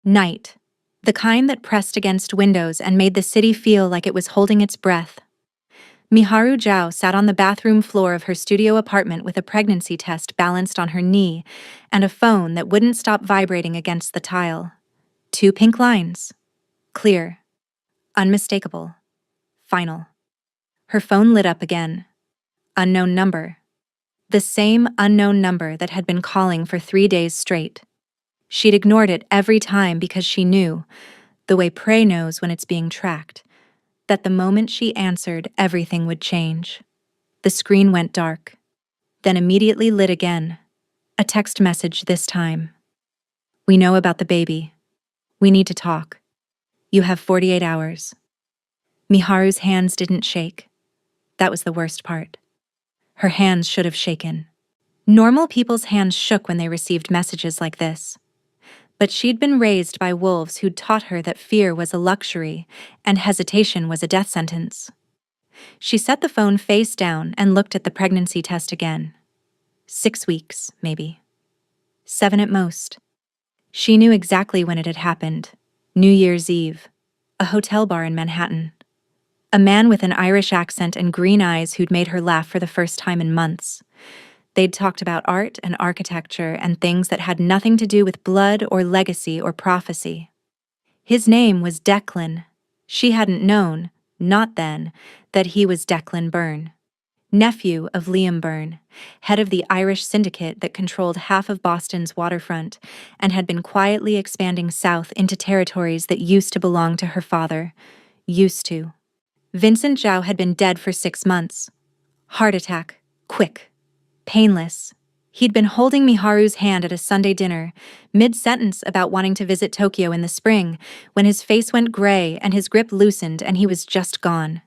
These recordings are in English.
Night. The kind that pressed against windows and made the city feel like it was holding its breath. Miharu Zhao sat on the bathroom floor of her studio apartment with a pregnancy test balanced on her knee and a phone that wouldn't stop vibrating against the tile. 2 pink lines. Clear. Unmistakable. Final. Her phone lit up again. Unknown number. The same unknown number that had been calling for 3 days straight. She'd ignored it every time because she knew, the way prey knows when it's being tracked, that the moment she answered, everything would change. The screen went dark, then immediately lit again. A text message this time. We know about the baby. We need to talk. You have 48 hours. Miharu's hands didn't shake. That was the worst part. Her hands should have shaken. Normal people's hands shook when they received messages like this. But she'd been raised by wolves who'd taught her that fear was a luxury and hesitation was a death sentence. She set the phone face down and looked at the pregnancy test again. 6 weeks, maybe. 7 at most. She knew exactly when it had happened. New Year's Eve. A hotel bar in Manhattan. A man with an Irish accent and green eyes who'd made her laugh for the first time in months. They'd talked about art and architecture and things that had nothing to do with blood or legacy or prophecy. His name was Declan. She hadn't known, not then, that he was Declan Byrne, nephew of Liam Byrne, head of the Irish syndicate that controlled half of Boston's waterfront and had been quietly expanding south into territories that used to belong to her father. Used to. Vincent Zhao had been dead for 6 months. Heart attack. Quick. Painless. He'd been holding Miharu's hand at a Sunday dinner, mid-sentence about wanting to visit Tokyo in the spring, when his face went gray and his grip loosened and he was just gone.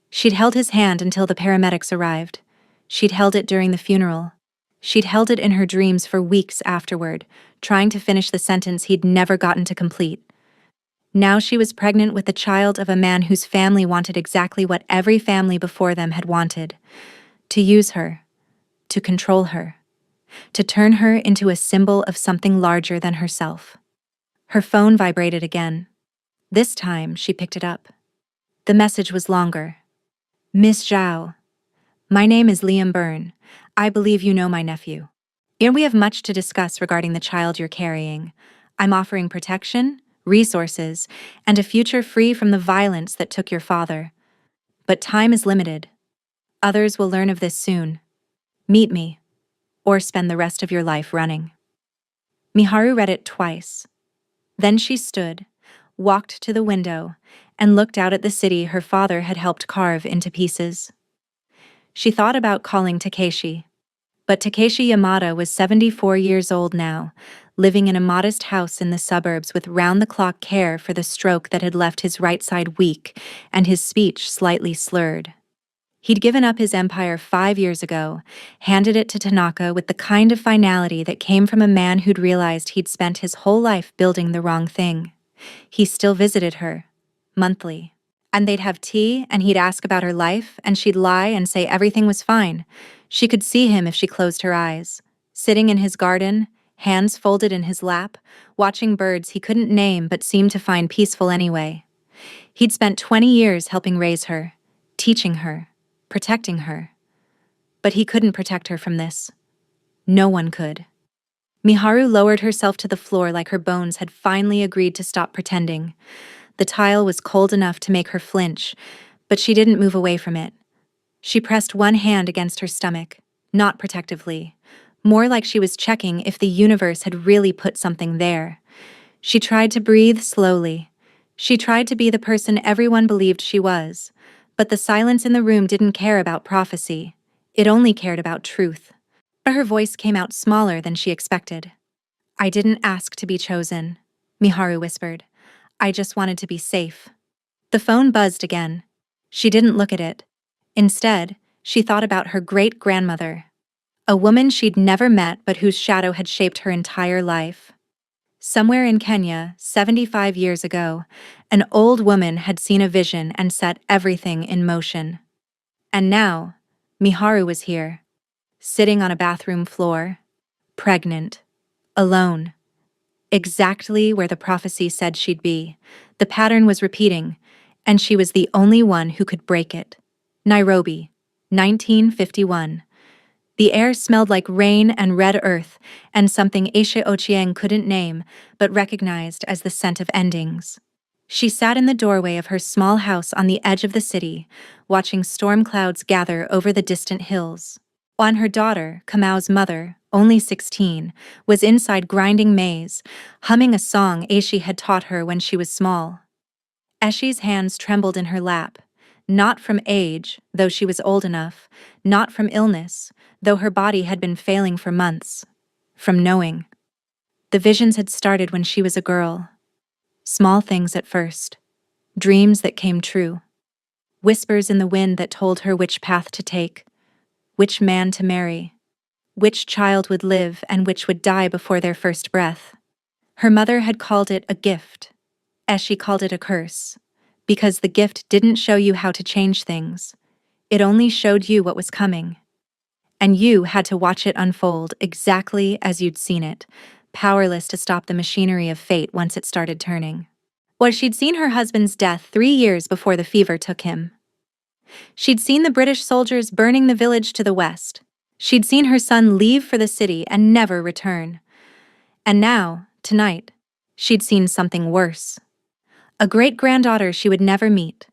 She'd held his hand until the paramedics arrived. She'd held it during the funeral. She'd held it in her dreams for weeks afterward, trying to finish the sentence he'd never gotten to complete. Now she was pregnant with the child of a man whose family wanted exactly what every family before them had wanted: to use her. To control her, to turn her into a symbol of something larger than herself. Her phone vibrated again. This time, she picked it up. The message was longer. Miss Zhao, my name is Liam Byrne. I believe you know my nephew. And we have much to discuss regarding the child you're carrying. I'm offering protection, resources, and a future free from the violence that took your father. But time is limited. Others will learn of this soon. Meet me, or spend the rest of your life running. Miharu read it twice. Then she stood, walked to the window, and looked out at the city her father had helped carve into pieces. She thought about calling Takeshi, but Takeshi Yamada was 74 years old now, living in a modest house in the suburbs with round-the-clock care for the stroke that had left his right side weak and his speech slightly slurred. He'd given up his empire 5 years ago, handed it to Tanaka with the kind of finality that came from a man who'd realized he'd spent his whole life building the wrong thing. He still visited her, monthly. And they'd have tea, and he'd ask about her life, and she'd lie and say everything was fine. She could see him if she closed her eyes, sitting in his garden, hands folded in his lap, watching birds he couldn't name but seemed to find peaceful anyway. He'd spent 20 years helping raise her, teaching her, protecting her. But he couldn't protect her from this. No one could. Miharu lowered herself to the floor like her bones had finally agreed to stop pretending. The tile was cold enough to make her flinch, but she didn't move away from it. She pressed one hand against her stomach, not protectively, more like she was checking if the universe had really put something there. She tried to breathe slowly. She tried to be the person everyone believed she was. But the silence in the room didn't care about prophecy. It only cared about truth. Her voice came out smaller than she expected. I didn't ask to be chosen, Miharu whispered. I just wanted to be safe. The phone buzzed again. She didn't look at it. Instead, she thought about her great-grandmother, a woman she'd never met but whose shadow had shaped her entire life. Somewhere in Kenya, 75 years ago, an old woman had seen a vision and set everything in motion. And now, Miharu was here, sitting on a bathroom floor, pregnant, alone, exactly where the prophecy said she'd be. The pattern was repeating, and she was the only one who could break it. Nairobi, 1951. The air smelled like rain and red earth, and something Aisha Ochieng couldn't name, but recognized as the scent of endings. She sat in the doorway of her small house on the edge of the city, watching storm clouds gather over the distant hills. While her daughter, Kamau's mother, only 16, was inside grinding maize, humming a song Aishi had taught her when she was small. Eshi's hands trembled in her lap, not from age, though she was old enough, not from illness, though her body had been failing for months, from knowing. The visions had started when she was a girl. Small things at first, dreams that came true, whispers in the wind that told her which path to take, which man to marry, which child would live and which would die before their first breath. Her mother had called it a gift, as she called it a curse, because the gift didn't show you how to change things. It only showed you what was coming. And you had to watch it unfold exactly as you'd seen it, powerless to stop the machinery of fate once it started turning. Well, she'd seen her husband's death 3 years before the fever took him. She'd seen the British soldiers burning the village to the west. She'd seen her son leave for the city and never return. And now, tonight, she'd seen something worse. A great-granddaughter she would never meet.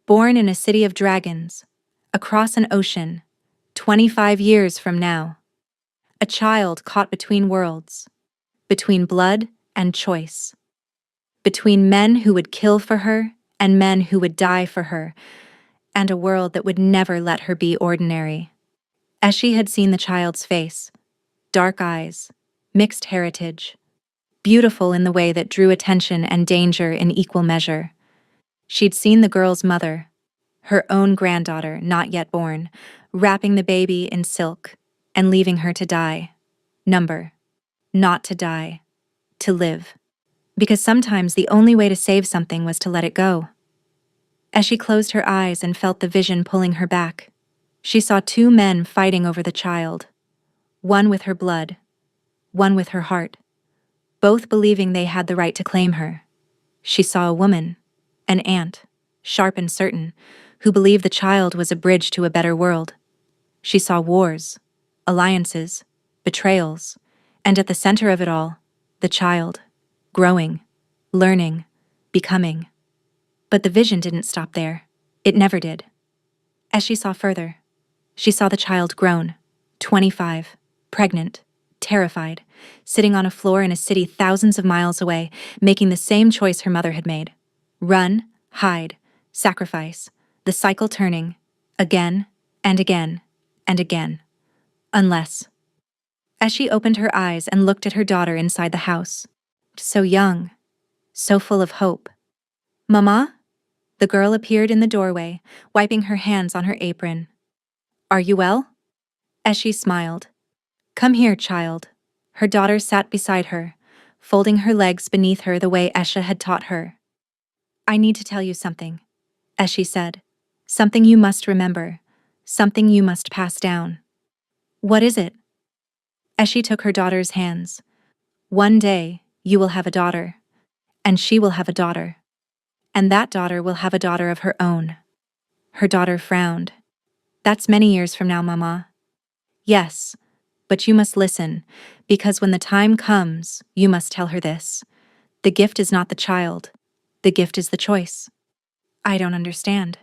Born in a city of dragons, across an ocean, 25 years from now. A child caught between worlds, between blood and choice. Between men who would kill for her and men who would die for her, and a world that would never let her be ordinary. As she had seen the child's face, dark eyes, mixed heritage, beautiful in the way that drew attention and danger in equal measure. She'd seen the girl's mother, her own granddaughter not yet born, wrapping the baby in silk and leaving her to die. Not to die, to live. Because sometimes the only way to save something was to let it go. As she closed her eyes and felt the vision pulling her back, she saw 2 men fighting over the child, one with her blood, one with her heart, both believing they had the right to claim her. She saw a woman, an aunt, sharp and certain, who believed the child was a bridge to a better world. She saw wars, alliances, betrayals, and at the center of it all, the child, growing, learning, becoming. But the vision didn't stop there. It never did. As she saw further, she saw the child grown, 25, pregnant, terrified, sitting on a floor in a city thousands of miles away, making the same choice her mother had made. Run, hide, sacrifice, the cycle turning, again and again and again. Unless. As she opened her eyes and looked at her daughter inside the house, so young, so full of hope. "Mama?" The girl appeared in the doorway, wiping her hands on her apron. "Are you well?" As she smiled. "Come here, child." Her daughter sat beside her, folding her legs beneath her the way Esha had taught her. "I need to tell you something," as she said. "Something you must remember, something you must pass down." "What is it?" As she took her daughter's hands. "One day, you will have a daughter, and she will have a daughter. And that daughter will have a daughter of her own." Her daughter frowned. "That's many years from now, Mama." "Yes, but you must listen, because when the time comes, you must tell her this. The gift is not the child. The gift is the choice." "I don't understand."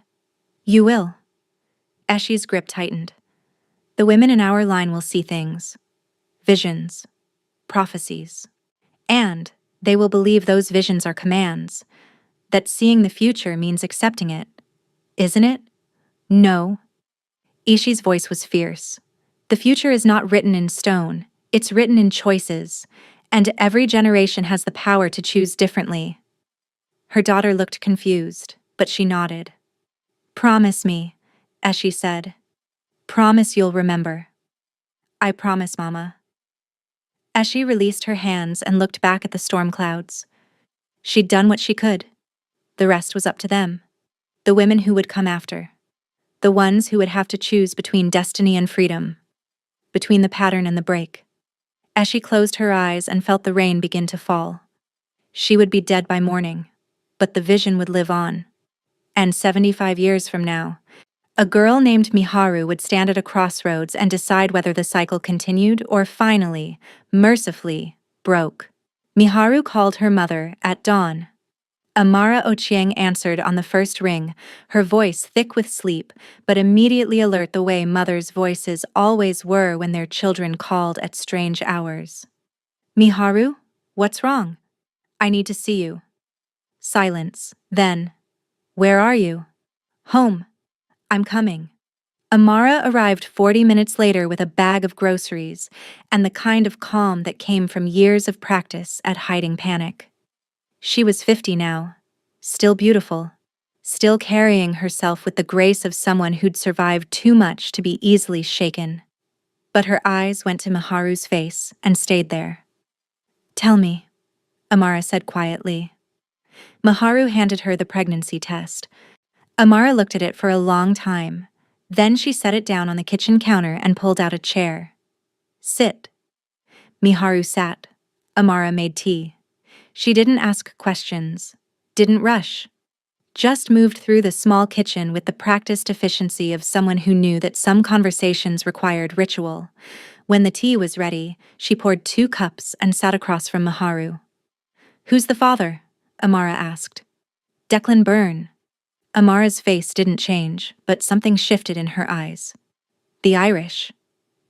"You will." Eshi's grip tightened. "The women in our line will see things. Visions. Prophecies. And they will believe those visions are commands. That seeing the future means accepting it. Isn't it?" "No." Ishi's voice was fierce. "The future is not written in stone. It's written in choices. And every generation has the power to choose differently." Her daughter looked confused, but she nodded. "Promise me," as she said. "Promise you'll remember." "I promise, Mama." As she released her hands and looked back at the storm clouds, she'd done what she could. The rest was up to them. The women who would come after. The ones who would have to choose between destiny and freedom. Between the pattern and the break. As she closed her eyes and felt the rain begin to fall, she would be dead by morning, but the vision would live on. And 75 years from now, a girl named Miharu would stand at a crossroads and decide whether the cycle continued or finally, mercifully, broke. Miharu called her mother at dawn. Amara Ochieng answered on the first ring, her voice thick with sleep, but immediately alert the way mothers' voices always were when their children called at strange hours. Miharu, what's wrong? I need to see you. Silence. Then, where are you? Home. I'm coming. Amara arrived 40 minutes later with a bag of groceries and the kind of calm that came from years of practice at hiding panic. She was 50 now, still beautiful, still carrying herself with the grace of someone who'd survived too much to be easily shaken. But her eyes went to Miharu's face and stayed there. Tell me, Amara said quietly. Miharu handed her the pregnancy test. Amara looked at it for a long time. Then she set it down on the kitchen counter and pulled out a chair. Sit. Miharu sat. Amara made tea. She didn't ask questions, didn't rush, just moved through the small kitchen with the practiced efficiency of someone who knew that some conversations required ritual. When the tea was ready, she poured 2 cups and sat across from Miharu. Who's the father? Amara asked. Declan Byrne. Amara's face didn't change, but something shifted in her eyes. The Irish.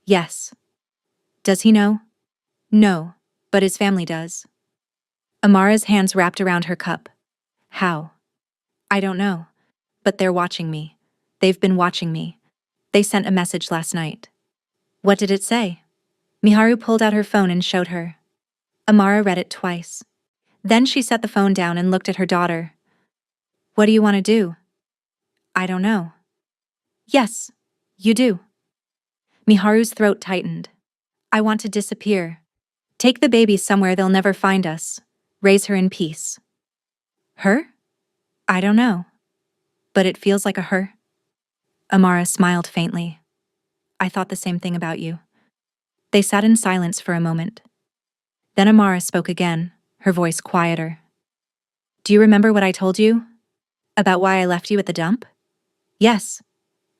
Yes. Does he know? No, but his family does. Amara's hands wrapped around her cup. How? I don't know. But they're watching me. They've been watching me. They sent a message last night. What did it say? Miharu pulled out her phone and showed her. Amara read it twice. Then she set the phone down and looked at her daughter. What do you want to do? I don't know. Yes, you do. Miharu's throat tightened. I want to disappear. Take the baby somewhere they'll never find us. Raise her in peace. Her? I don't know. But it feels like a her. Amara smiled faintly. I thought the same thing about you. They sat in silence for a moment. Then Amara spoke again, her voice quieter. Do you remember what I told you? About why I left you at the dump? Yes.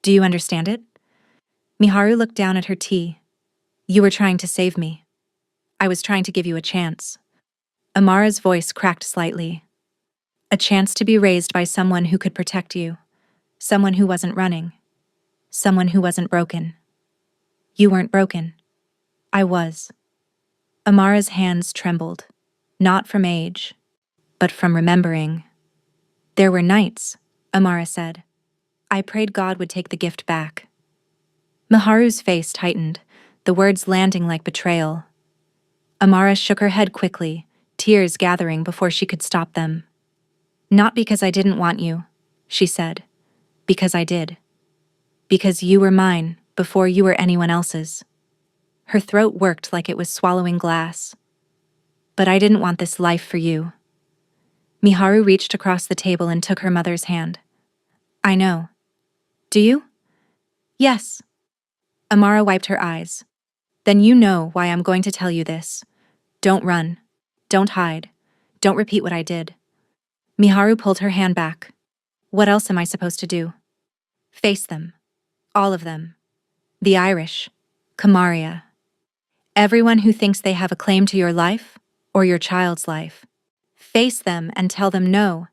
Do you understand it? Miharu looked down at her tea. You were trying to save me. I was trying to give you a chance. Amara's voice cracked slightly. A chance to be raised by someone who could protect you. Someone who wasn't running. Someone who wasn't broken. You weren't broken. I was. Amara's hands trembled, not from age, but from remembering. There were nights, Amara said. I prayed God would take the gift back. Miharu's face tightened, the words landing like betrayal. Amara shook her head quickly, tears gathering before she could stop them. Not because I didn't want you, she said. Because I did. Because you were mine before you were anyone else's. Her throat worked like it was swallowing glass. But I didn't want this life for you. Miharu reached across the table and took her mother's hand. I know. Do you? Yes. Amara wiped her eyes. Then you know why I'm going to tell you this. Don't run. Don't hide. Don't repeat what I did. Miharu pulled her hand back. What else am I supposed to do? Face them. All of them. The Irish. Kamaria. Everyone who thinks they have a claim to your life or your child's life. Face them and tell them no.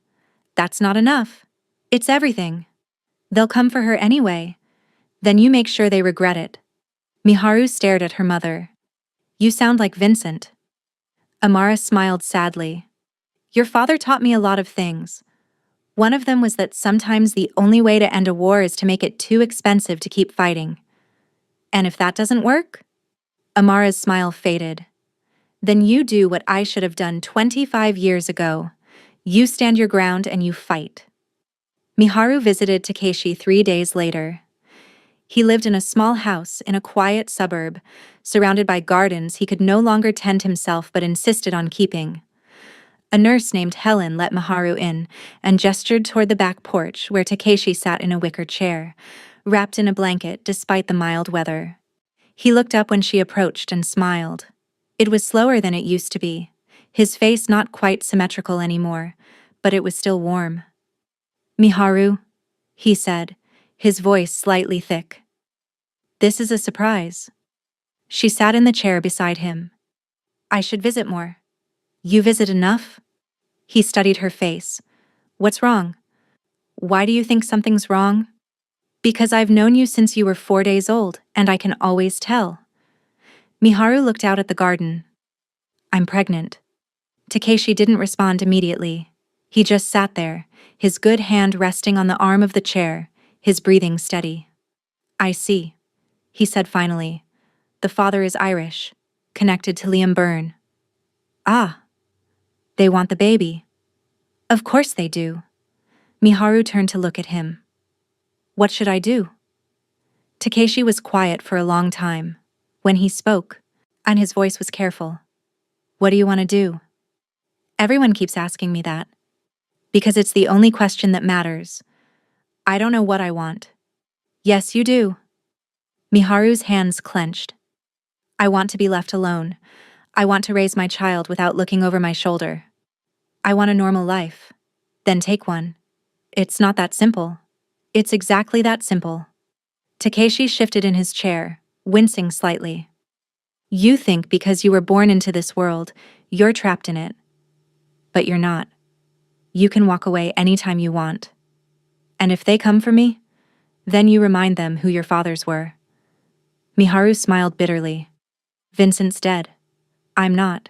That's not enough. It's everything. They'll come for her anyway. Then you make sure they regret it. Miharu stared at her mother. You sound like Vincent. Amara smiled sadly. Your father taught me a lot of things. One of them was that sometimes the only way to end a war is to make it too expensive to keep fighting. And if that doesn't work? Amara's smile faded. Then you do what I should have done 25 years ago. You stand your ground and you fight. Miharu visited Takeshi 3 days later. He lived in a small house in a quiet suburb, surrounded by gardens he could no longer tend himself but insisted on keeping. A nurse named Helen let Miharu in and gestured toward the back porch where Takeshi sat in a wicker chair, wrapped in a blanket despite the mild weather. He looked up when she approached and smiled. It was slower than it used to be, his face not quite symmetrical anymore, but it was still warm. "Miharu," he said, his voice slightly thick. "This is a surprise." She sat in the chair beside him. "I should visit more." "You visit enough?" He studied her face. "What's wrong?" "Why do you think something's wrong?" "Because I've known you since you were 4 days old, and I can always tell." Miharu looked out at the garden. "I'm pregnant." Takeshi didn't respond immediately. He just sat there, his good hand resting on the arm of the chair, his breathing steady. "I see," he said finally. "The father is Irish, connected to Liam Byrne." "Ah. They want the baby." "Of course they do." Miharu turned to look at him. "What should I do?" Takeshi was quiet for a long time. When he spoke, and his voice was careful. "What do you want to do?" "Everyone keeps asking me that. Because it's the only question that matters. I don't know what I want." "Yes, you do." Miharu's hands clenched. "I want to be left alone. I want to raise my child without looking over my shoulder. I want a normal life." "Then take one." "It's not that simple." "It's exactly that simple." Takeshi shifted in his chair, wincing slightly. "You think because you were born into this world, you're trapped in it. But you're not. You can walk away anytime you want. And if they come for me, then you remind them who your fathers were." Miharu smiled bitterly. "Vincent's dead. I'm not.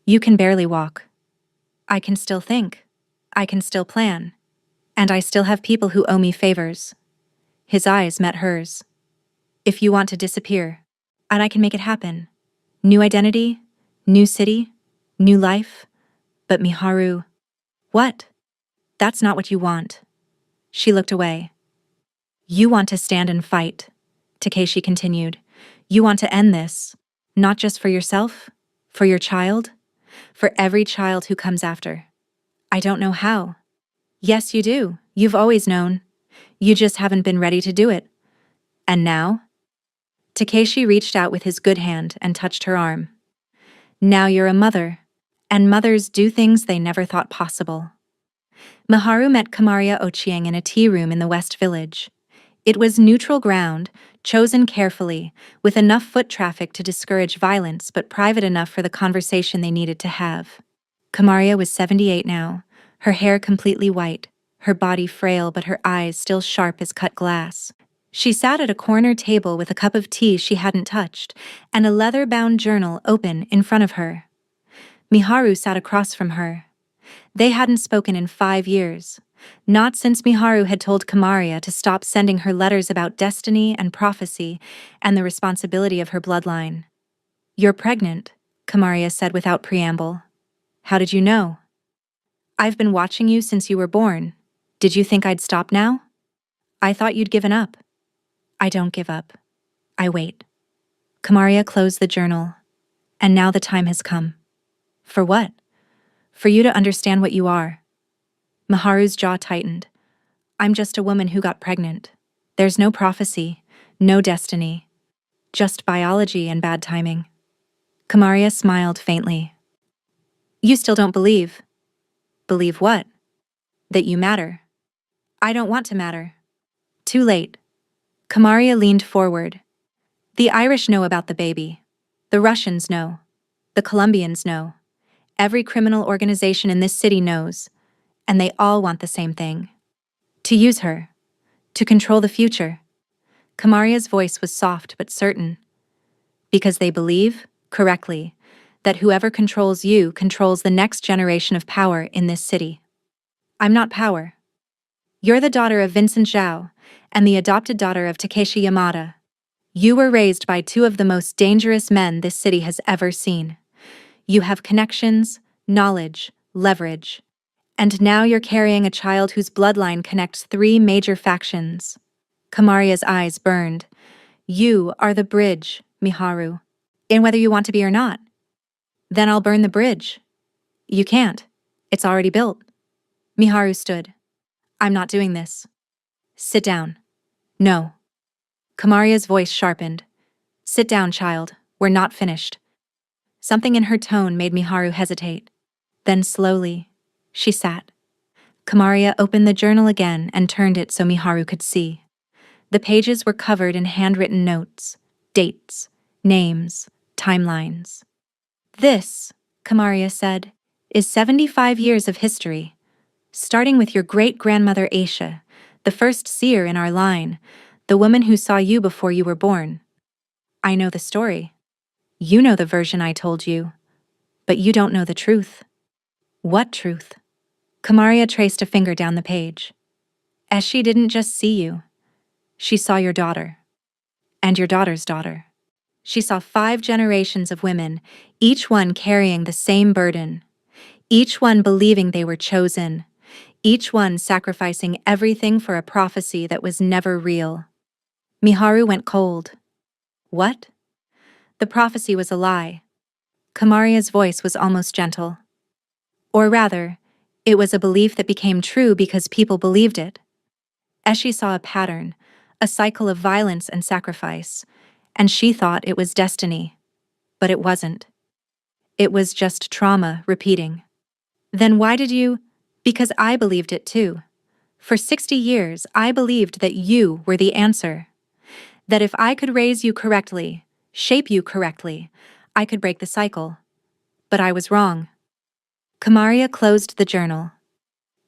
You can barely walk. I can still think. I can still plan. And I still have people who owe me favors." His eyes met hers. "If you want to disappear, and I can make it happen. New identity, new city, new life. But Miharu..." "What?" "That's not what you want." She looked away. "You want to stand and fight," Takeshi continued. "You want to end this. Not just for yourself, for your child, for every child who comes after." "I don't know how." "Yes, you do. You've always known. You just haven't been ready to do it. And now?" Takeshi reached out with his good hand and touched her arm. "Now you're a mother. And mothers do things they never thought possible." Miharu met Kamaria Ochieng in a tea room in the West Village. It was neutral ground, chosen carefully, with enough foot traffic to discourage violence but private enough for the conversation they needed to have. Kamaria was 78 now, her hair completely white, her body frail but her eyes still sharp as cut glass. She sat at a corner table with a cup of tea she hadn't touched, and a leather-bound journal open in front of her. Miharu sat across from her. They hadn't spoken in 5 years. Not since Miharu had told Kamaria to stop sending her letters about destiny and prophecy and the responsibility of her bloodline. "You're pregnant," Kamaria said without preamble. "How did you know?" "I've been watching you since you were born. Did you think I'd stop now?" "I thought you'd given up." "I don't give up. I wait." Kamaria closed the journal. "And now the time has come." "For what?" "For you to understand what you are." Miharu's jaw tightened. "I'm just a woman who got pregnant. There's no prophecy, no destiny. Just biology and bad timing." Kamaria smiled faintly. "You still don't believe." "Believe what?" "That you matter." "I don't want to matter." "Too late." Kamaria leaned forward. "The Irish know about the baby. The Russians know. The Colombians know. Every criminal organization in this city knows. And they all want the same thing. To use her. To control the future." Kamaria's voice was soft but certain. "Because they believe, correctly, that whoever controls you controls the next generation of power in this city." "I'm not power." "You're the daughter of Vincent Zhao, and the adopted daughter of Takeshi Yamada. You were raised by two of the most dangerous men this city has ever seen. You have connections, knowledge, leverage. And now you're carrying a child whose bloodline connects 3 major factions." Kamaria's eyes burned. "You are the bridge, Miharu. In whether you want to be or not." "Then I'll burn the bridge." "You can't. It's already built." Miharu stood. "I'm not doing this." "Sit down." "No." Kamaria's voice sharpened. "Sit down, child. We're not finished." Something in her tone made Miharu hesitate. Then slowly, she sat. Kamaria opened the journal again and turned it so Miharu could see. The pages were covered in handwritten notes, dates, names, timelines. This, Kamaria said, is 75 years of history, starting with your great-grandmother Aisha, the first seer in our line, the woman who saw you before you were born. I know the story. You know the version I told you, but you don't know the truth. What truth? Kamaria traced a finger down the page. Eshi didn't just see you. She saw your daughter. And your daughter's daughter. She saw 5 generations of women, each one carrying the same burden. Each one believing they were chosen. Each one sacrificing everything for a prophecy that was never real. Miharu went cold. What? The prophecy was a lie. Kamaria's voice was almost gentle. Or rather, it was a belief that became true because people believed it. Eshi saw a pattern, a cycle of violence and sacrifice, and she thought it was destiny. But it wasn't. It was just trauma repeating. Then why did you? Because I believed it too. For 60 years, I believed that you were the answer. That if I could raise you correctly, shape you correctly, I could break the cycle. But I was wrong. Kamaria closed the journal.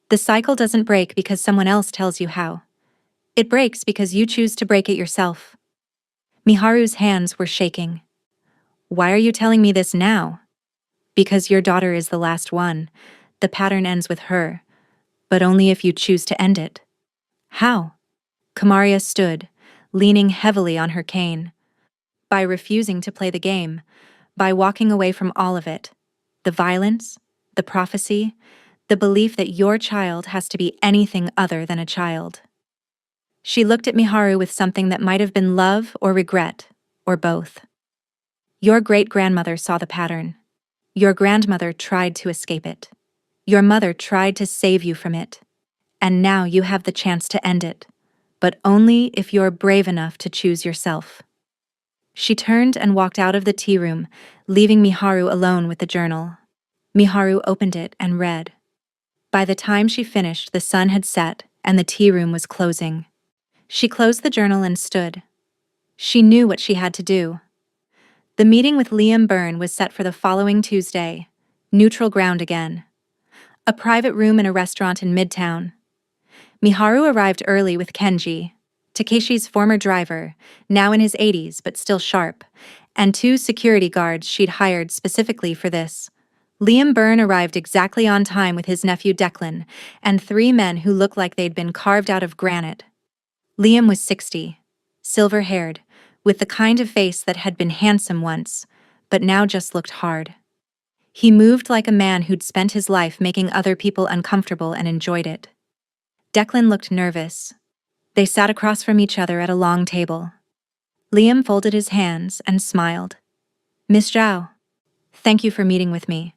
The cycle doesn't break because someone else tells you how. It breaks because you choose to break it yourself. Miharu's hands were shaking. Why are you telling me this now? Because your daughter is the last one. The pattern ends with her, but only if you choose to end it. How? Kamaria stood, leaning heavily on her cane. By refusing to play the game, by walking away from all of it. The violence, the prophecy, the belief that your child has to be anything other than a child. She looked at Miharu with something that might have been love or regret, or both. Your great-grandmother saw the pattern. Your grandmother tried to escape it. Your mother tried to save you from it. And now you have the chance to end it, but only if you're brave enough to choose yourself. She turned and walked out of the tea room, leaving Miharu alone with the journal. Miharu opened it and read. By the time she finished, the sun had set and the tea room was closing. She closed the journal and stood. She knew what she had to do. The meeting with Liam Byrne was set for the following Tuesday. Neutral ground again. A private room in a restaurant in Midtown. Miharu arrived early with Kenji, Takeshi's former driver, now in his 80s but still sharp, and 2 security guards she'd hired specifically for this. Liam Byrne arrived exactly on time with his nephew Declan, and 3 men who looked like they'd been carved out of granite. Liam was 60, silver-haired, with the kind of face that had been handsome once, but now just looked hard. He moved like a man who'd spent his life making other people uncomfortable and enjoyed it. Declan looked nervous. They sat across from each other at a long table. Liam folded his hands and smiled. Miss Zhao, thank you for meeting with me.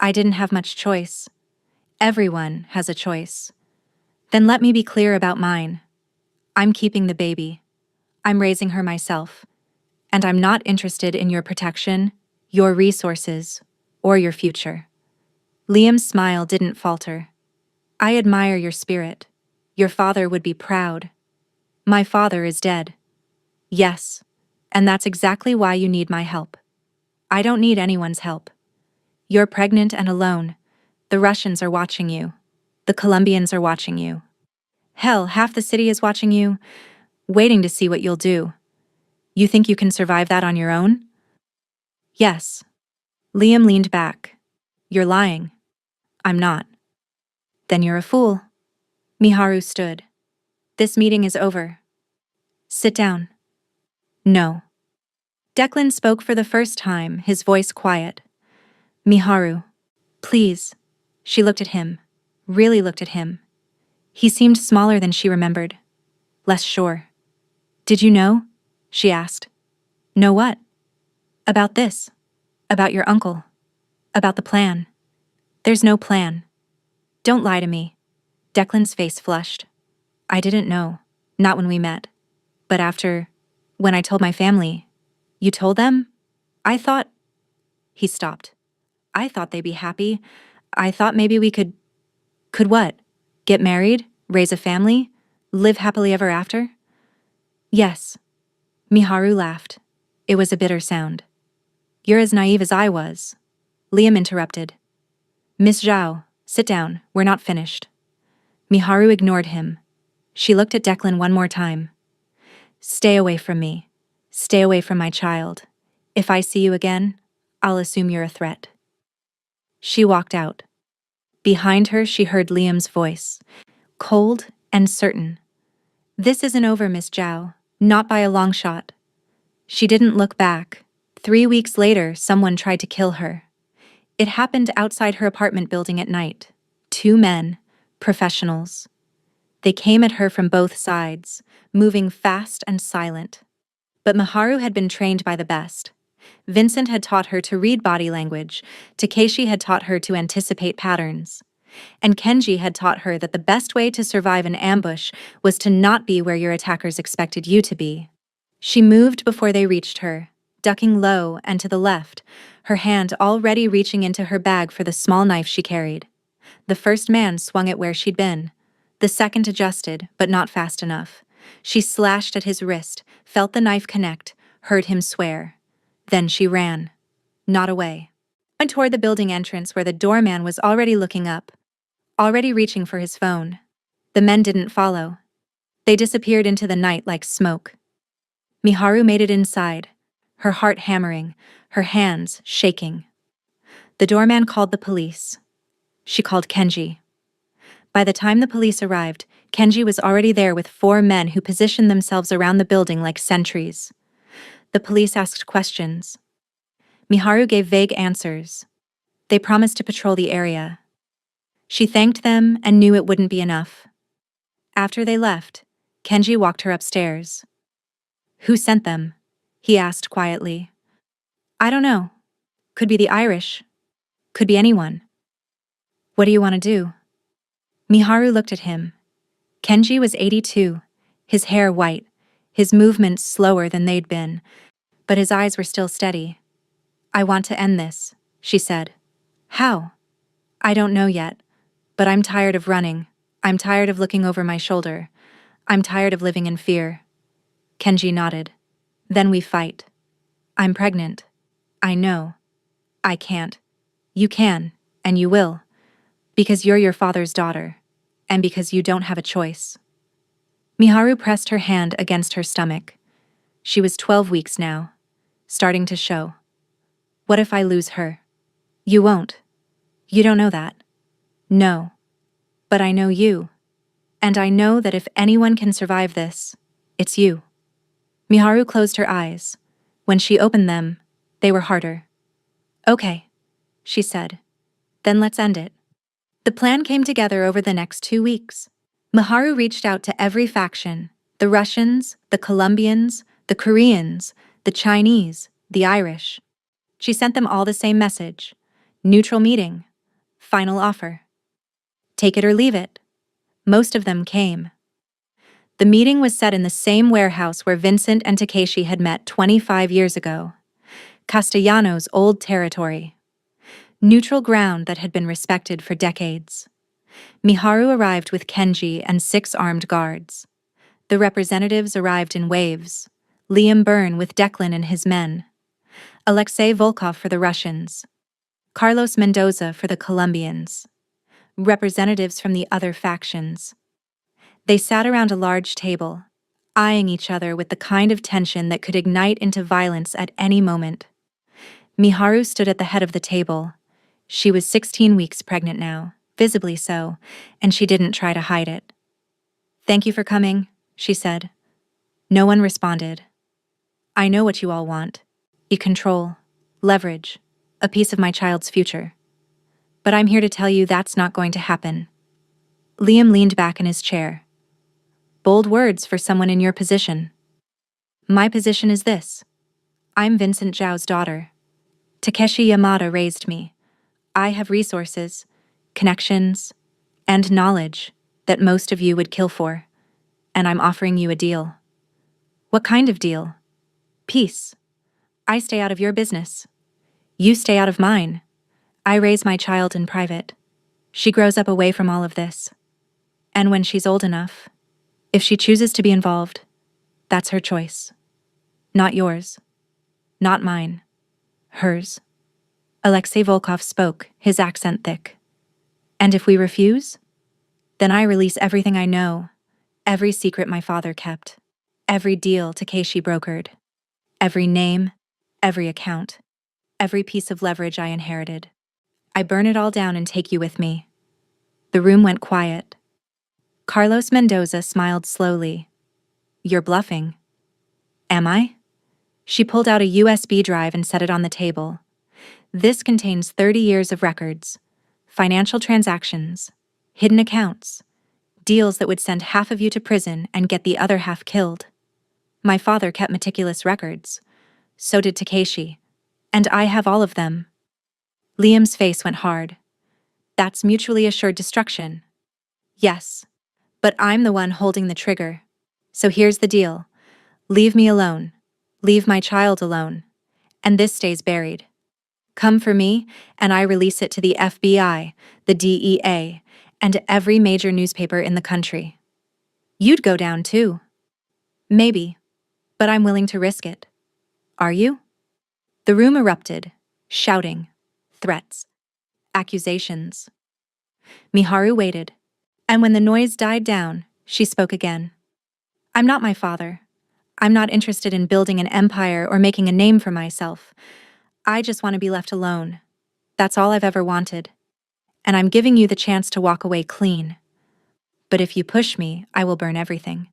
I didn't have much choice. Everyone has a choice. Then let me be clear about mine. I'm keeping the baby. I'm raising her myself. And I'm not interested in your protection, your resources, or your future. Liam's smile didn't falter. I admire your spirit. Your father would be proud. My father is dead. Yes, and that's exactly why you need my help. I don't need anyone's help. You're pregnant and alone. The Russians are watching you. The Colombians are watching you. Hell, half the city is watching you, waiting to see what you'll do. You think you can survive that on your own? Yes. Liam leaned back. You're lying. I'm not. Then you're a fool. Miharu stood. This meeting is over. Sit down. No. Declan spoke for the first time, his voice quiet. Miharu, please. She looked at him, really looked at him. He seemed smaller than she remembered, less sure. Did you know? She asked. Know what? About this. About your uncle. About the plan. There's no plan. Don't lie to me. Declan's face flushed. I didn't know. Not when we met. But when I told my family. You told them? I thought. He stopped. I thought they'd be happy. I thought maybe we could. Could what? Get married? Raise a family? Live happily ever after? Yes. Miharu laughed. It was a bitter sound. You're as naive as I was. Liam interrupted. Miss Zhao, sit down. We're not finished. Miharu ignored him. She looked at Declan one more time. Stay away from me. Stay away from my child. If I see you again, I'll assume you're a threat. She walked out. Behind her, she heard Liam's voice, cold and certain. This isn't over, Miss Zhao. Not by a long shot. She didn't look back. 3 weeks later, someone tried to kill her. It happened outside her apartment building at night. 2 men, professionals. They came at her from both sides, moving fast and silent. But Miharu had been trained by the best. Vincent had taught her to read body language, Takeshi had taught her to anticipate patterns, and Kenji had taught her that the best way to survive an ambush was to not be where your attackers expected you to be. She moved before they reached her, ducking low and to the left, her hand already reaching into her bag for the small knife she carried. The first man swung it where she'd been. The second adjusted, but not fast enough. She slashed at his wrist, felt the knife connect, heard him swear. Then she ran. Not away. Went toward the building entrance where the doorman was already looking up, already reaching for his phone. The men didn't follow. They disappeared into the night like smoke. Miharu made it inside, her heart hammering, her hands shaking. The doorman called the police. She called Kenji. By the time the police arrived, Kenji was already there with 4 men who positioned themselves around the building like sentries. The police asked questions. Miharu gave vague answers. They promised to patrol the area. She thanked them and knew it wouldn't be enough. After they left, Kenji walked her upstairs. Who sent them? He asked quietly. I don't know. Could be the Irish. Could be anyone. What do you want to do? Miharu looked at him. Kenji was 82, his hair white, his movements slower than they'd been, but his eyes were still steady. I want to end this, she said. How? I don't know yet, but I'm tired of running. I'm tired of looking over my shoulder. I'm tired of living in fear. Kenji nodded. Then we fight. I'm pregnant. I know. I can't. You can, and you will. Because you're your father's daughter, and because you don't have a choice. Miharu pressed her hand against her stomach. She was 12 weeks now, starting to show. What if I lose her? You won't. You don't know that. No. But I know you. And I know that if anyone can survive this, it's you. Miharu closed her eyes. When she opened them, they were harder. Okay, she said. Then let's end it. The plan came together over the next 2 weeks. Miharu reached out to every faction, the Russians, the Colombians, the Koreans, the Chinese, the Irish. She sent them all the same message. Neutral meeting. Final offer. Take it or leave it. Most of them came. The meeting was set in the same warehouse where Vincent and Takeshi had met 25 years ago. Castellano's old territory. Neutral ground that had been respected for decades. Miharu arrived with Kenji and 6 armed guards. The representatives arrived in waves. Liam Byrne with Declan and his men. Alexei Volkov for the Russians. Carlos Mendoza for the Colombians. Representatives from the other factions. They sat around a large table, eyeing each other with the kind of tension that could ignite into violence at any moment. Miharu stood at the head of the table. She was 16 weeks pregnant now, visibly so, and she didn't try to hide it. Thank you for coming, she said. No one responded. I know what you all want. Control, leverage, a piece of my child's future. But I'm here to tell you that's not going to happen. Liam leaned back in his chair. Bold words for someone in your position. My position is this. I'm Vincent Zhao's daughter. Takeshi Yamada raised me. I have resources, connections, and knowledge that most of you would kill for, and I'm offering you a deal. What kind of deal? Peace. I stay out of your business. You stay out of mine. I raise my child in private. She grows up away from all of this. And when she's old enough, if she chooses to be involved, that's her choice. Not yours. Not mine. Hers. Alexei Volkov spoke, his accent thick. And if we refuse, then I release everything I know, every secret my father kept, every deal Takeshi brokered, every name, every account, every piece of leverage I inherited. I burn it all down and take you with me. The room went quiet. Carlos Mendoza smiled slowly. You're bluffing. Am I? She pulled out a USB drive and set it on the table. This contains 30 years of records, financial transactions, hidden accounts, deals that would send half of you to prison and get the other half killed. My father kept meticulous records. So did Takeshi. And I have all of them. Liam's face went hard. That's mutually assured destruction. Yes, but I'm the one holding the trigger. So here's the deal. Leave me alone. Leave my child alone. And this stays buried. Come for me, and I release it to the FBI, the DEA, and every major newspaper in the country. You'd go down too. Maybe, but I'm willing to risk it. Are you? The room erupted, shouting, threats, accusations. Miharu waited, and when the noise died down, she spoke again. I'm not my father. I'm not interested in building an empire or making a name for myself. I just want to be left alone. That's all I've ever wanted. And I'm giving you the chance to walk away clean. But if you push me, I will burn everything.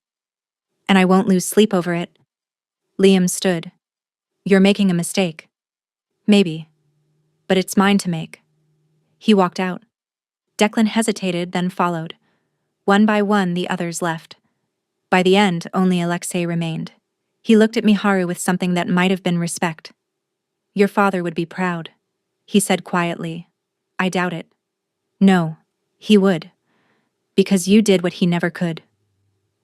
And I won't lose sleep over it. Liam stood. You're making a mistake. Maybe. But it's mine to make. He walked out. Declan hesitated, then followed. One by one, the others left. By the end, only Alexei remained. He looked at Miharu with something that might have been respect. Your father would be proud, he said quietly. I doubt it. No, he would. Because you did what he never could.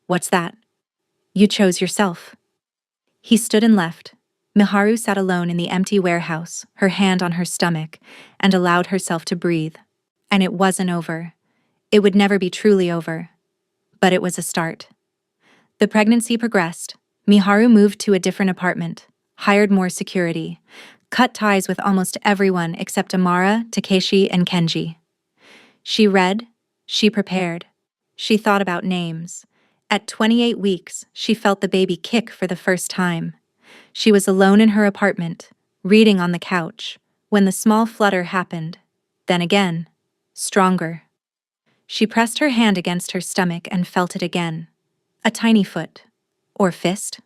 What's that? You chose yourself. He stood and left. Miharu sat alone in the empty warehouse, her hand on her stomach, and allowed herself to breathe. And it wasn't over. It would never be truly over. But it was a start. The pregnancy progressed. Miharu moved to a different apartment, hired more security, cut ties with almost everyone except Amara, Takeshi, and Kenji. She read, she prepared, she thought about names. At 28 weeks, she felt the baby kick for the first time. She was alone in her apartment, reading on the couch, when the small flutter happened. Then again, stronger. She pressed her hand against her stomach and felt it again. A tiny foot, or fist,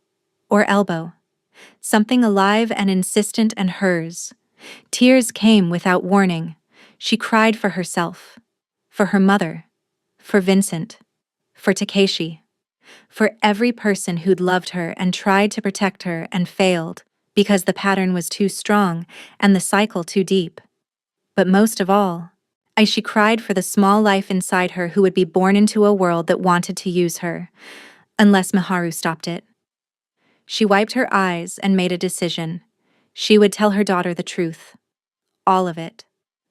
or elbow. Something alive and insistent and hers. Tears came without warning. She cried for herself, for her mother, for Vincent, for Takeshi, for every person who'd loved her and tried to protect her and failed because the pattern was too strong and the cycle too deep. But most of all, she cried for the small life inside her who would be born into a world that wanted to use her, unless Miharu stopped it. She wiped her eyes and made a decision. She would tell her daughter the truth. All of it.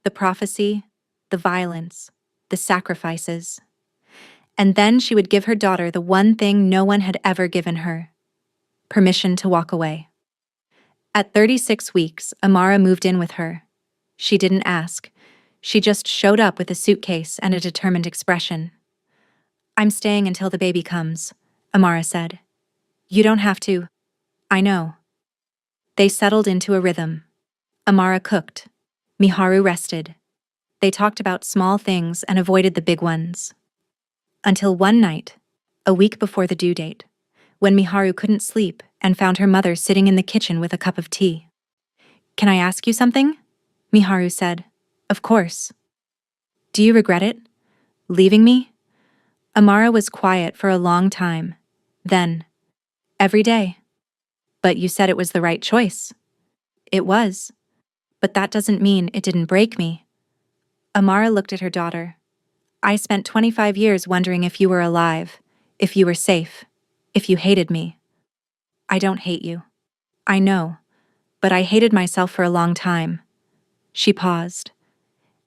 The prophecy, the violence, the sacrifices. And then she would give her daughter the one thing no one had ever given her: permission to walk away. At 36 weeks, Amara moved in with her. She didn't ask. She just showed up with a suitcase and a determined expression. I'm staying until the baby comes, Amara said. You don't have to. I know. They settled into a rhythm. Amara cooked. Miharu rested. They talked about small things and avoided the big ones. Until one night, a week before the due date, when Miharu couldn't sleep and found her mother sitting in the kitchen with a cup of tea. Can I ask you something? Miharu said. Of course. Do you regret it? Leaving me? Amara was quiet for a long time. Then, every day. But you said it was the right choice. It was. But that doesn't mean it didn't break me. Amara looked at her daughter. I spent 25 years wondering if you were alive, if you were safe, if you hated me. I don't hate you. I know. But I hated myself for a long time. She paused.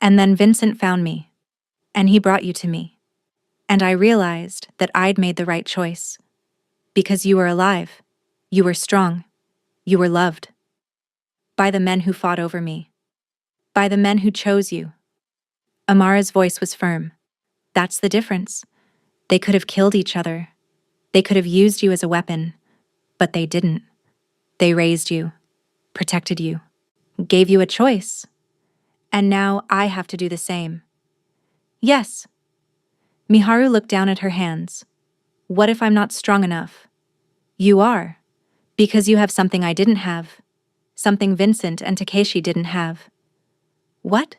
And then Vincent found me. And he brought you to me. And I realized that I'd made the right choice. Because you were alive. You were strong. You were loved. By the men who fought over me. By the men who chose you. Amara's voice was firm. That's the difference. They could have killed each other. They could have used you as a weapon. But they didn't. They raised you. Protected you. Gave you a choice. And now I have to do the same. Yes. Miharu looked down at her hands. What if I'm not strong enough? You are. Because you have something I didn't have. Something Vincent and Takeshi didn't have. What?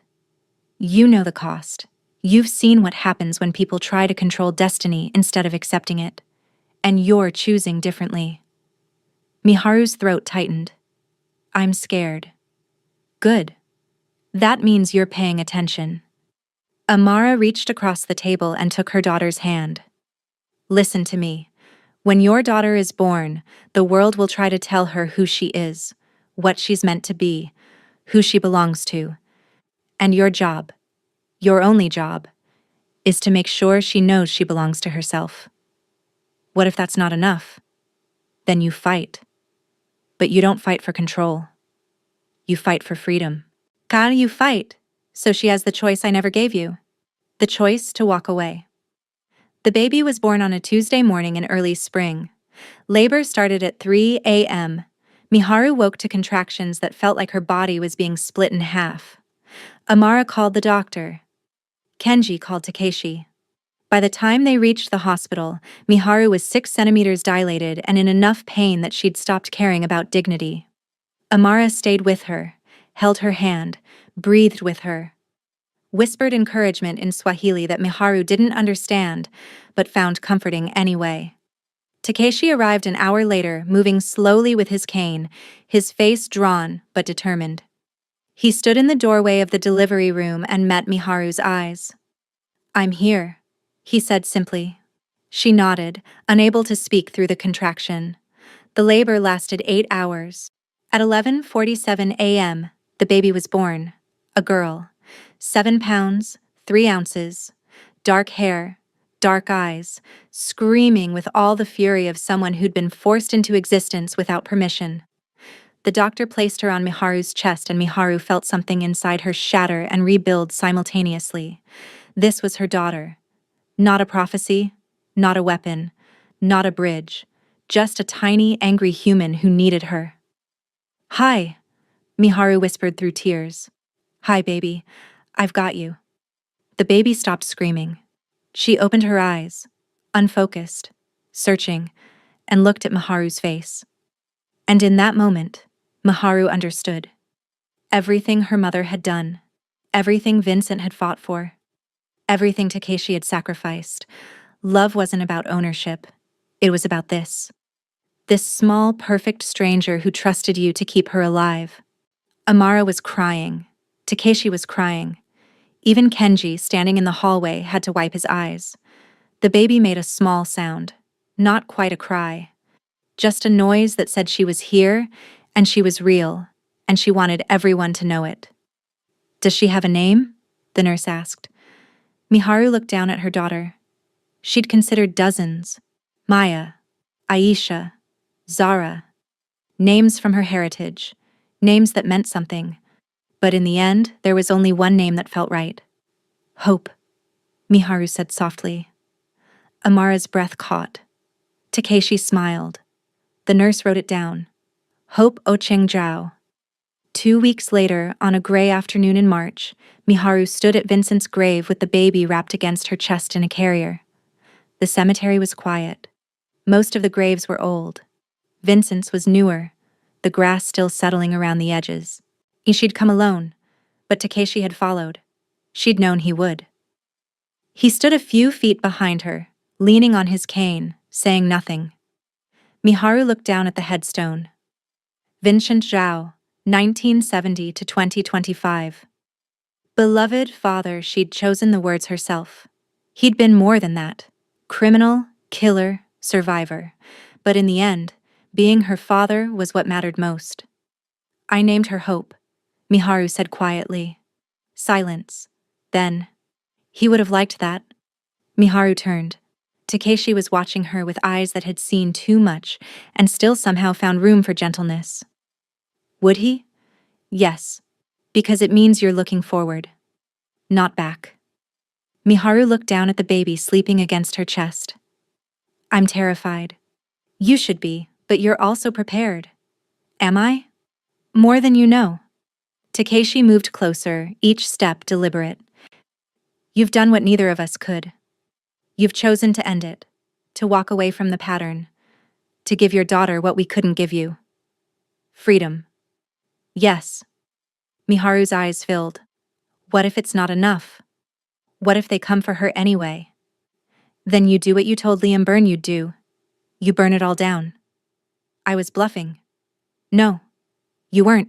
You know the cost. You've seen what happens when people try to control destiny instead of accepting it. And you're choosing differently. Miharu's throat tightened. I'm scared. Good. That means you're paying attention. Amara reached across the table and took her daughter's hand. Listen to me. When your daughter is born, the world will try to tell her who she is, what she's meant to be, who she belongs to. And your job, your only job, is to make sure she knows she belongs to herself. What if that's not enough? Then you fight. But you don't fight for control. You fight for freedom. Can you fight? So she has the choice I never gave you. The choice to walk away. The baby was born on a Tuesday morning in early spring. Labor started at 3 a.m. Miharu woke to contractions that felt like her body was being split in half. Amara called the doctor. Kenji called Takeshi. By the time they reached the hospital, Miharu was 6 centimeters dilated and in enough pain that she'd stopped caring about dignity. Amara stayed with her, held her hand, breathed with her. Whispered encouragement in Swahili that Miharu didn't understand, but found comforting anyway. Takeshi arrived an hour later, moving slowly with his cane, his face drawn but determined. He stood in the doorway of the delivery room and met Miharu's eyes. I'm here, he said simply. She nodded, unable to speak through the contraction. The labor lasted 8 hours. At 11:47 a.m., the baby was born. A girl. 7 pounds, 3 ounces. Dark hair, dark eyes, screaming with all the fury of someone who'd been forced into existence without permission. The doctor placed her on Miharu's chest and Miharu felt something inside her shatter and rebuild simultaneously. This was her daughter. Not a prophecy, not a weapon, not a bridge, just a tiny, angry human who needed her. Hi, Miharu whispered through tears. Hi, baby. I've got you. The baby stopped screaming. She opened her eyes, unfocused, searching, and looked at Miharu's face. And in that moment, Miharu understood. Everything her mother had done, everything Vincent had fought for, everything Takeshi had sacrificed. Love wasn't about ownership. It was about this. This small, perfect stranger who trusted you to keep her alive. Amara was crying. Takeshi was crying. Even Kenji, standing in the hallway, had to wipe his eyes. The baby made a small sound. Not quite a cry. Just a noise that said she was here, and she was real, and she wanted everyone to know it. Does she have a name? The nurse asked. Miharu looked down at her daughter. She'd considered dozens. Maya, Aisha, Zara. Names from her heritage. Names that meant something. But in the end, there was only one name that felt right. Hope, Miharu said softly. Amara's breath caught. Takeshi smiled. The nurse wrote it down. Hope Ocheng Zhao. 2 weeks later, on a gray afternoon in March, Miharu stood at Vincent's grave with the baby wrapped against her chest in a carrier. The cemetery was quiet. Most of the graves were old. Vincent's was newer, the grass still settling around the edges. She'd come alone, but Takeshi had followed. She'd known he would. He stood a few feet behind her, leaning on his cane, saying nothing. Miharu looked down at the headstone. Vincent Zhao, 1970 to 2025. Beloved father, she'd chosen the words herself. He'd been more than that. Criminal, killer, survivor. But in the end, being her father was what mattered most. I named her Hope. Miharu said quietly. Silence. Then, he would have liked that. Miharu turned. Takeshi was watching her with eyes that had seen too much and still somehow found room for gentleness. Would he? Yes. Because it means you're looking forward. Not back. Miharu looked down at the baby sleeping against her chest. I'm terrified. You should be, but you're also prepared. Am I? More than you know. Takeshi moved closer, each step deliberate. You've done what neither of us could. You've chosen to end it, to walk away from the pattern, to give your daughter what we couldn't give you. Freedom. Yes. Miharu's eyes filled. What if it's not enough? What if they come for her anyway? Then you do what you told Liam Byrne you'd do. You burn it all down. I was bluffing. No, you weren't.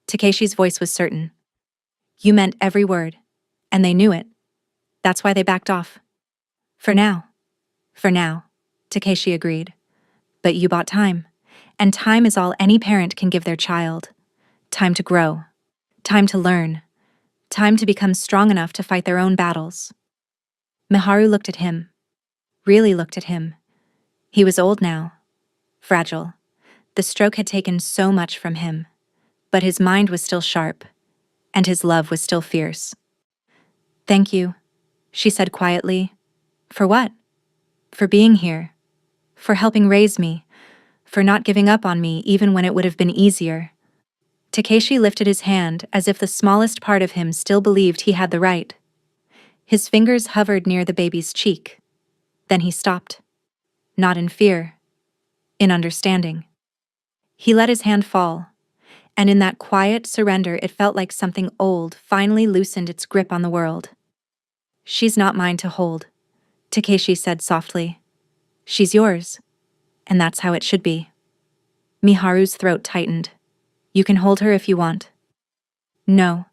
Takeshi's voice was certain. You meant every word, and they knew it. That's why they backed off. For now. For now, Takeshi agreed. But you bought time, and time is all any parent can give their child. Time to grow. Time to learn. Time to become strong enough to fight their own battles. Miharu looked at him. Really looked at him. He was old now. Fragile. The stroke had taken so much from him. But his mind was still sharp, and his love was still fierce. Thank you, she said quietly. For what? For being here. For helping raise me. For not giving up on me even when it would have been easier. Takeshi lifted his hand as if the smallest part of him still believed he had the right. His fingers hovered near the baby's cheek. Then he stopped. Not in fear. In understanding. He let his hand fall. And in that quiet surrender it felt like something old finally loosened its grip on the world. She's not mine to hold, Takeshi said softly. She's yours, and that's how it should be. Miharu's throat tightened. You can hold her if you want. No.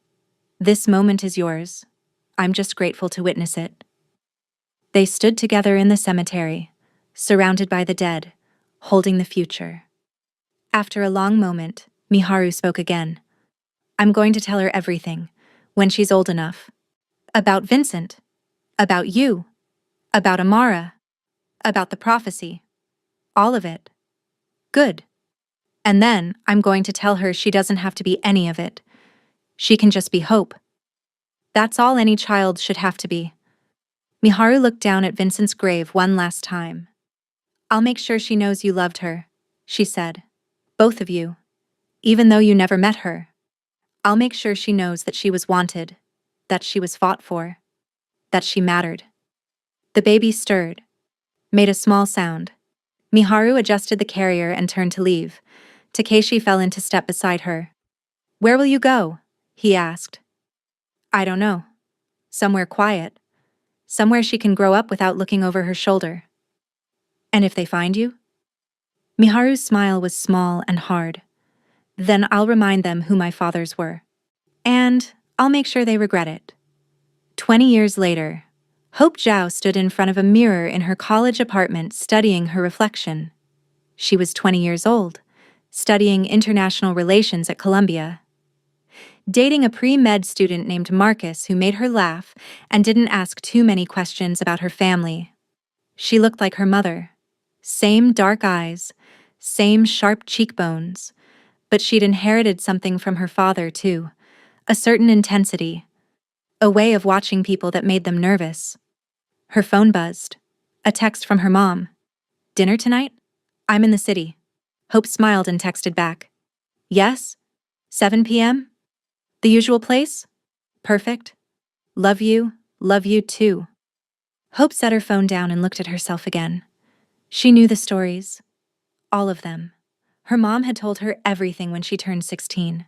This moment is yours. I'm just grateful to witness it. They stood together in the cemetery, surrounded by the dead, holding the future. After a long moment, Miharu spoke again. I'm going to tell her everything, when she's old enough. About Vincent. About you. About Amara. About the prophecy. All of it. Good. And then I'm going to tell her she doesn't have to be any of it. She can just be hope. That's all any child should have to be. Miharu looked down at Vincent's grave one last time. I'll make sure she knows you loved her, she said. Both of you. Even though you never met her. I'll make sure she knows that she was wanted, that she was fought for, that she mattered. The baby stirred, made a small sound. Miharu adjusted the carrier and turned to leave. Takeshi fell into step beside her. Where will you go? He asked. I don't know. Somewhere quiet. Somewhere she can grow up without looking over her shoulder. And if they find you? Miharu's smile was small and hard. Then I'll remind them who my fathers were. And I'll make sure they regret it. 20 years later, Hope Zhao stood in front of a mirror in her college apartment studying her reflection. She was 20 years old, studying international relations at Columbia. Dating a pre-med student named Marcus who made her laugh and didn't ask too many questions about her family. She looked like her mother. Same dark eyes, same sharp cheekbones. But she'd inherited something from her father, too. A certain intensity. A way of watching people that made them nervous. Her phone buzzed. A text from her mom. Dinner tonight? I'm in the city. Hope smiled and texted back. Yes? 7 p.m.? The usual place? Perfect. Love you too. Hope set her phone down and looked at herself again. She knew the stories. All of them. Her mom had told her everything when she turned 16.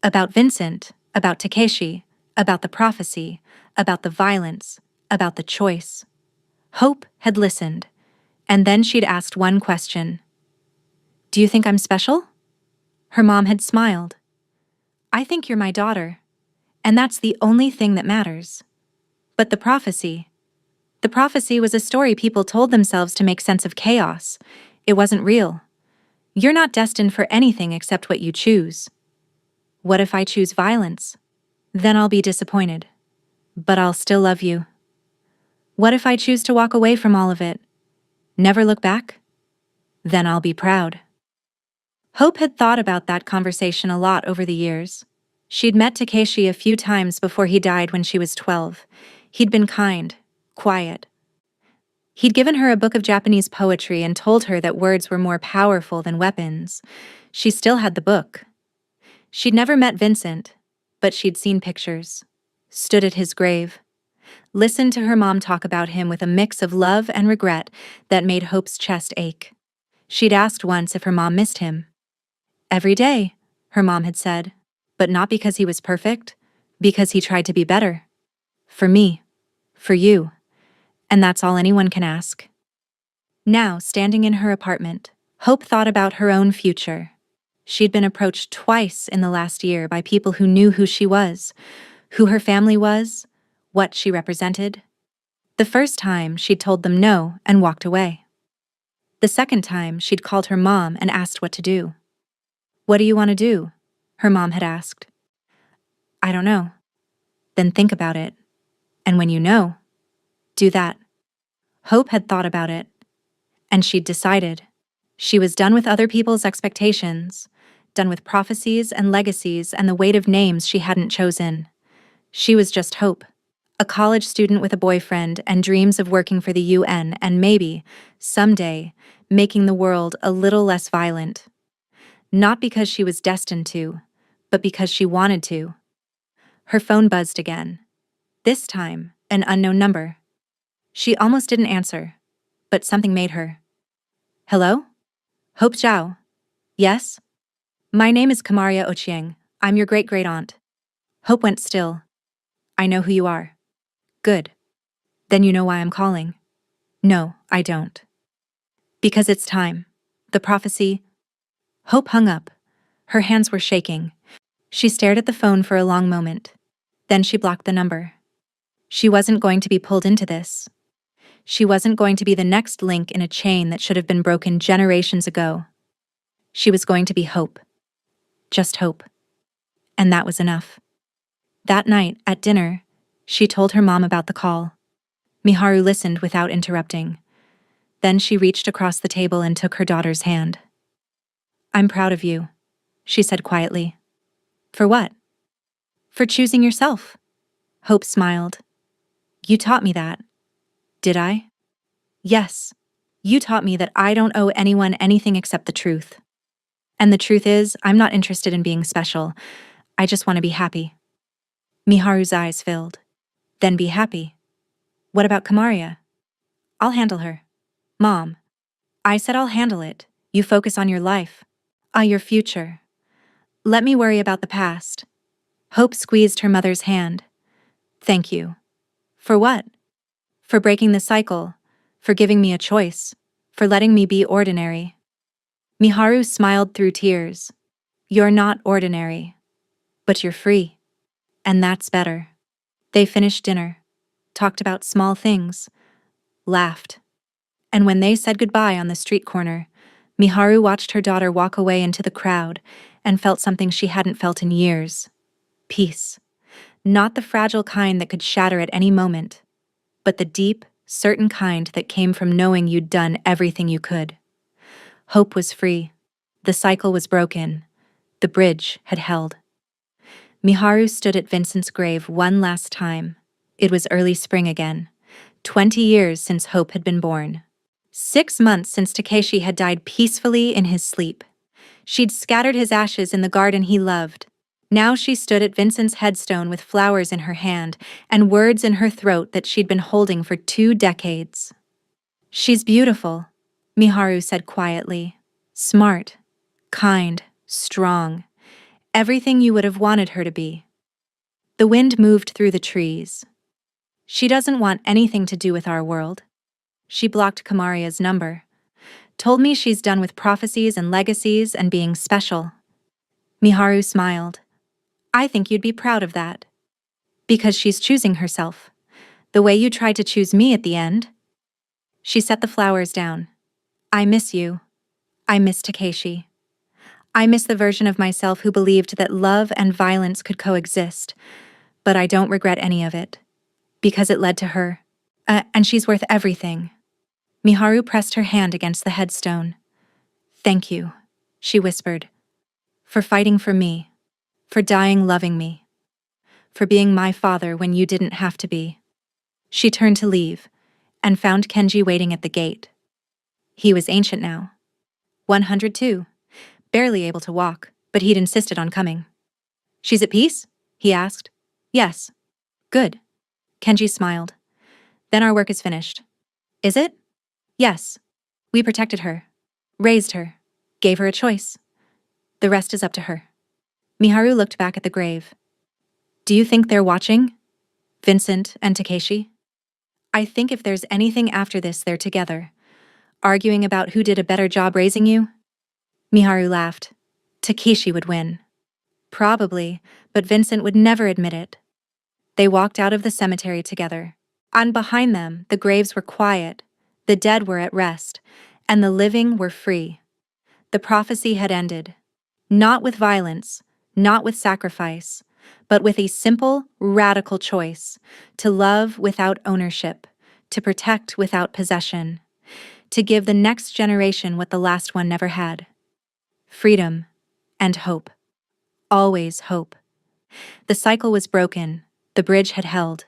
About Vincent, about Takeshi, about the prophecy, about the violence, about the choice. Hope had listened, and then she'd asked one question. Do you think I'm special? Her mom had smiled. I think you're my daughter, and that's the only thing that matters. But the prophecy was a story people told themselves to make sense of chaos. It wasn't real. You're not destined for anything except what you choose. What if I choose violence? Then I'll be disappointed. But I'll still love you. What if I choose to walk away from all of it? Never look back? Then I'll be proud. Hope had thought about that conversation a lot over the years. She'd met Takeshi a few times before he died when she was 12. He'd been kind, quiet. He'd given her a book of Japanese poetry and told her that words were more powerful than weapons. She still had the book. She'd never met Vincent, but she'd seen pictures, stood at his grave, listened to her mom talk about him with a mix of love and regret that made Hope's chest ache. She'd asked once if her mom missed him. Every day, her mom had said, but not because he was perfect, because he tried to be better. For me, for you, and that's all anyone can ask. Now, standing in her apartment, Hope thought about her own future. She'd been approached twice in the last year by people who knew who she was, who her family was, what she represented. The first time, she'd told them no and walked away. The second time, she'd called her mom and asked what to do. "What do you want to do?" her mom had asked. "I don't know." "Then think about it. And when you know, do that." Hope had thought about it, and she'd decided. She was done with other people's expectations, done with prophecies and legacies and the weight of names she hadn't chosen. She was just Hope, a college student with a boyfriend and dreams of working for the UN and maybe, someday, making the world a little less violent. Not because she was destined to, but because she wanted to. Her phone buzzed again. This time, an unknown number. She almost didn't answer, but something made her. "Hello? Hope Zhao. Yes? My name is Kamaria Ochieng. I'm your great-great-aunt." Hope went still. "I know who you are." "Good. Then you know why I'm calling." "No, I don't." "Because it's time. The prophecy." Hope hung up. Her hands were shaking. She stared at the phone for a long moment. Then she blocked the number. She wasn't going to be pulled into this. She wasn't going to be the next link in a chain that should have been broken generations ago. She was going to be Hope. Just Hope. And that was enough. That night, at dinner, she told her mom about the call. Miharu listened without interrupting. Then she reached across the table and took her daughter's hand. "I'm proud of you," she said quietly. "For what?" "For choosing yourself." Hope smiled. "You taught me that." "Did I?" "Yes. You taught me that I don't owe anyone anything except the truth. And the truth is, I'm not interested in being special. I just want to be happy." Miharu's eyes filled. "Then be happy." "What about Kamaria?" "I'll handle her." "Mom." "I said I'll handle it. You focus on your life. Your future. Let me worry about the past." Hope squeezed her mother's hand. "Thank you." "For what?" "For breaking the cycle. For giving me a choice. For letting me be ordinary." Miharu smiled through tears. "You're not ordinary. But you're free. And that's better." They finished dinner, talked about small things, laughed. And when they said goodbye on the street corner, Miharu watched her daughter walk away into the crowd and felt something she hadn't felt in years. Peace. Not the fragile kind that could shatter at any moment, but the deep, certain kind that came from knowing you'd done everything you could. Hope was free. The cycle was broken. The bridge had held. Miharu stood at Vincent's grave one last time. It was early spring again. 20 years since Hope had been born. 6 months since Takeshi had died peacefully in his sleep. She'd scattered his ashes in the garden he loved. Now she stood at Vincent's headstone with flowers in her hand and words in her throat that she'd been holding for 2 decades. "She's beautiful," Miharu said quietly. "Smart, kind, strong. Everything you would have wanted her to be." The wind moved through the trees. "She doesn't want anything to do with our world." She blocked Kamaria's number. "Told me she's done with prophecies and legacies and being special." Miharu smiled. "I think you'd be proud of that. Because she's choosing herself. The way you tried to choose me at the end." She set the flowers down. "I miss you. I miss Takeshi. I miss the version of myself who believed that love and violence could coexist, but I don't regret any of it, because it led to her. And she's worth everything. Miharu pressed her hand against the headstone. Thank you, she whispered, for fighting for me, for dying loving me, for being my father when you didn't have to be. She turned to leave, and found Kenji waiting at the gate. He was ancient now. 102, barely able to walk, but he'd insisted on coming. She's at peace? He asked. Yes. Good. Kenji smiled. Then our work is finished. Is it? Yes. We protected her, raised her, gave her a choice. The rest is up to her. Miharu looked back at the grave. Do you think they're watching? Vincent and Takeshi? I think if there's anything after this, they're together, arguing about who did a better job raising you. Miharu laughed. Takeshi would win. Probably, but Vincent would never admit it. They walked out of the cemetery together. And behind them, the graves were quiet, the dead were at rest, and the living were free. The prophecy had ended. Not with violence, not with sacrifice, but with a simple, radical choice: to love without ownership, to protect without possession, to give the next generation what the last one never had. Freedom and hope. Always hope. The cycle was broken, the bridge had held,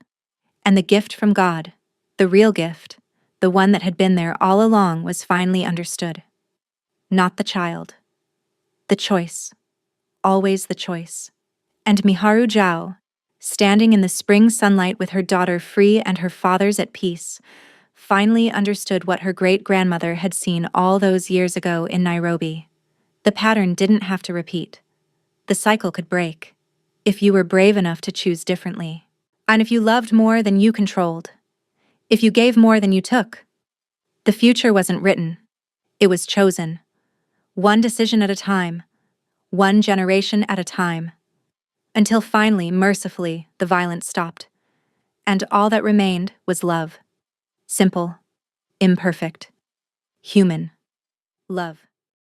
and the gift from God, the real gift, the one that had been there all along, was finally understood. Not the child. The choice. Always the choice. And Miharu Zhao, standing in the spring sunlight with her daughter free and her father's at peace, finally understood what her great-grandmother had seen all those years ago in Nairobi. The pattern didn't have to repeat. The cycle could break, if you were brave enough to choose differently. And if you loved more than you controlled. If you gave more than you took. The future wasn't written. It was chosen. One decision at a time. One generation at a time. Until finally, mercifully, the violence stopped. And all that remained was love. Simple. Imperfect. Human. Love.